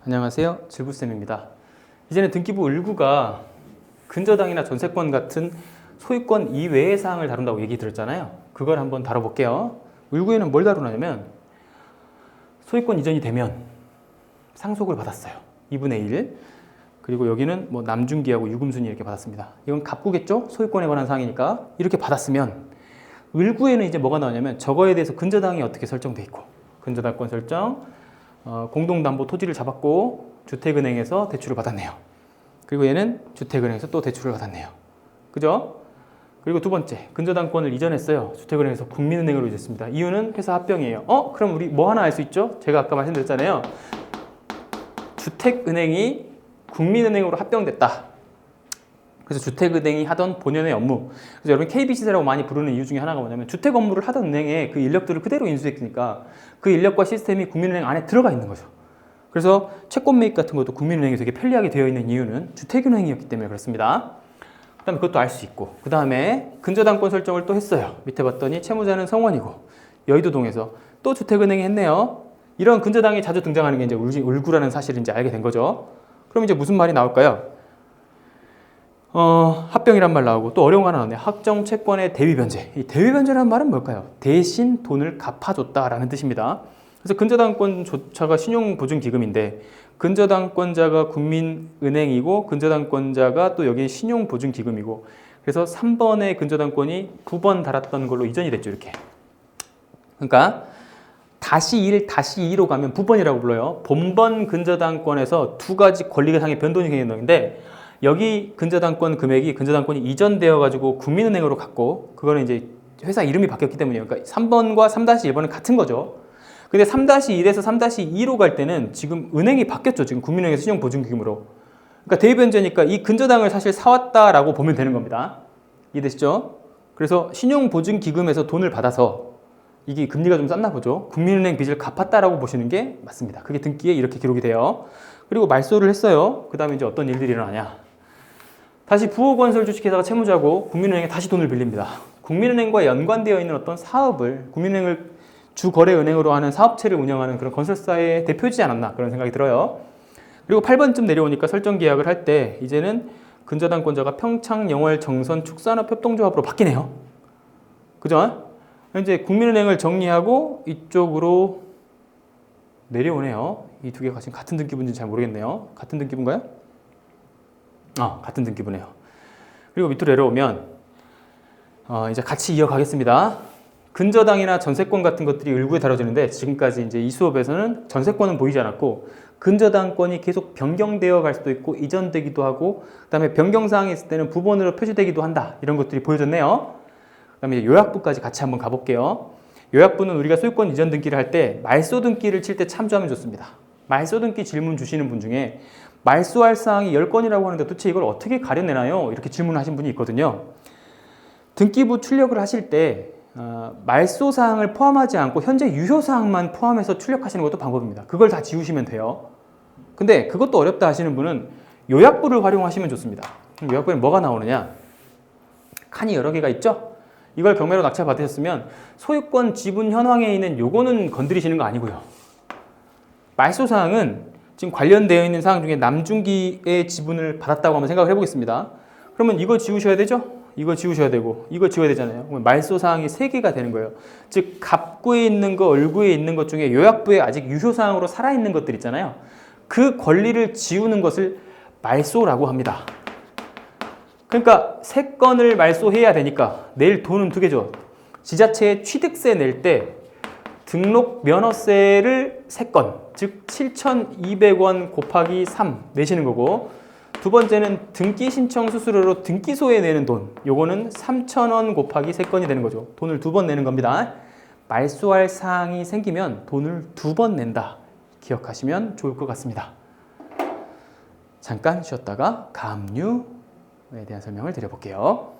안녕하세요. 질구쌤입니다. 이제는 등기부 을구가 근저당이나 전세권 같은 소유권 이외의 사항을 다룬다고 얘기 들었잖아요. 그걸 한번 다뤄볼게요. 을구에는 뭘 다루냐면 소유권 이전이 되면 상속을 받았어요. 2분의 1. 그리고 여기는 뭐 남중기하고 유금순이 이렇게 받았습니다. 이건 갑구겠죠? 소유권에 관한 사항이니까. 이렇게 받았으면 을구에는 이제 뭐가 나오냐면 저거에 대해서 근저당이 어떻게 설정돼 있고, 근저당권 설정, 공동담보 토지를 잡았고 주택은행에서 대출을 받았네요. 그리고 얘는 주택은행에서 또 대출을 받았네요. 그죠? 그리고 두 번째, 근저당권을 이전했어요. 주택은행에서 국민은행으로 이전했습니다. 이유는 회사 합병이에요. 그럼 우리 뭐 하나 알 수 있죠? 제가 아까 말씀드렸잖아요. 주택은행이 국민은행으로 합병됐다. 그래서 주택은행이 하던 본연의 업무. 그래서 여러분 KB시세라고 많이 부르는 이유 중에 하나가 뭐냐면 주택 업무를 하던 은행에 그 인력들을 그대로 인수했으니까 그 인력과 시스템이 국민은행 안에 들어가 있는 거죠. 그래서 채권 매입 같은 것도 국민은행이 되게 편리하게 되어 있는 이유는 주택은행이었기 때문에 그렇습니다. 그 다음에 그것도 알 수 있고, 그 다음에 근저당권 설정을 또 했어요. 밑에 봤더니 채무자는 성원이고 여의도동에서 또 주택은행이 했네요. 이런 근저당이 자주 등장하는 게 이제 을구라는 사실을 이제 알게 된 거죠. 그럼 이제 무슨 말이 나올까요? 합병이란 말 나오고 또 어려운 거 하나 나왔네요. 확정 채권의 대위 변제. 이 대위 변제라는 말은 뭘까요? 대신 돈을 갚아줬다라는 뜻입니다. 그래서 근저당권조차가 신용보증기금인데 근저당권자가 국민은행이고 근저당권자가 또 여기 신용보증기금이고, 그래서 3번의 근저당권이 9번 달았던 걸로 이전이 됐죠. 이렇게. 그러니까 다시 1, 다시 2로 가면 부번이라고 불러요. 본번 근저당권에서 두 가지 권리상의 변동이 생기는데 여기 근저당권 금액이 근저당권이 이전되어 가지고 국민은행으로 갔고, 그거는 이제 회사 이름이 바뀌었기 때문이에요. 그러니까 3번과 3-1번은 같은 거죠. 근데 3-1에서 3-2로 갈 때는 지금 은행이 바뀌었죠. 지금 국민은행에서 신용보증기금으로. 그러니까 대위변제니까 이 근저당을 사실 사왔다라고 보면 되는 겁니다. 이해되시죠? 그래서 신용보증기금에서 돈을 받아서 이게 금리가 좀 쌌나 보죠. 국민은행 빚을 갚았다라고 보시는 게 맞습니다. 그게 등기에 이렇게 기록이 돼요. 그리고 말소를 했어요. 그 다음에 이제 어떤 일들이 일어나냐. 다시 부호건설 주식회사가 채무자고 국민은행에 다시 돈을 빌립니다. 국민은행과 연관되어 있는 어떤 사업을, 국민은행을 주거래은행으로 하는 사업체를 운영하는 그런 건설사의 대표이지 않았나 그런 생각이 들어요. 그리고 8번쯤 내려오니까 설정 계약을 할 때 이제는 근저당권자가 평창영월정선축산업협동조합으로 바뀌네요. 그죠? 이제 국민은행을 정리하고 이쪽으로 내려오네요. 이 두 개가 지금 같은 등기부인지 잘 모르겠네요. 같은 등기부인가요? 같은 등기부네요. 그리고 밑으로 내려오면 이제 같이 이어가겠습니다. 근저당이나 전세권 같은 것들이 을구에 다뤄지는데 지금까지 이제 이 수업에서는 전세권은 보이지 않았고 근저당권이 계속 변경되어 갈 수도 있고 이전되기도 하고, 그 다음에 변경사항이 있을 때는 부번으로 표시되기도 한다. 이런 것들이 보여졌네요. 그 다음에 이제 요약부까지 같이 한번 가볼게요. 요약부는 우리가 소유권 이전 등기를 할 때 말소 등기를 칠 때 참조하면 좋습니다. 말소 등기 질문 주시는 분 중에 말소할 사항이 10건이라고 하는데 도대체 이걸 어떻게 가려내나요? 이렇게 질문하신 분이 있거든요. 등기부 출력을 하실 때 말소 사항을 포함하지 않고 현재 유효 사항만 포함해서 출력하시는 것도 방법입니다. 그걸 다 지우시면 돼요. 근데 그것도 어렵다 하시는 분은 요약부를 활용하시면 좋습니다. 요약부에 뭐가 나오느냐? 칸이 여러 개가 있죠? 이걸 경매로 낙찰 받으셨으면 소유권 지분 현황에 있는 요거는 건드리시는 거 아니고요. 말소 사항은 지금 관련되어 있는 사항 중에 남중기의 지분을 받았다고 한번 생각을 해보겠습니다. 그러면 이거 지우셔야 되죠? 이거 지우셔야 되고 이거 지워야 되잖아요. 그러면 말소 사항이 3개가 되는 거예요. 즉 갑구에 있는 거, 을구에 있는 것 중에 요약부에 아직 유효 사항으로 살아있는 것들 있잖아요. 그 권리를 지우는 것을 말소라고 합니다. 그러니까 3건을 말소해야 되니까 낼 돈은 2개죠. 지자체에 취득세 낼 때 등록 면허세를 3건, 즉 7,200원 곱하기 3 내시는 거고, 두 번째는 등기 신청 수수료로 등기소에 내는 돈, 요거는 3,000원 곱하기 3건이 되는 거죠. 돈을 2번 내는 겁니다. 말소할 사항이 생기면 돈을 2번 낸다. 기억하시면 좋을 것 같습니다. 잠깐 쉬었다가 가압류에 대한 설명을 드려볼게요.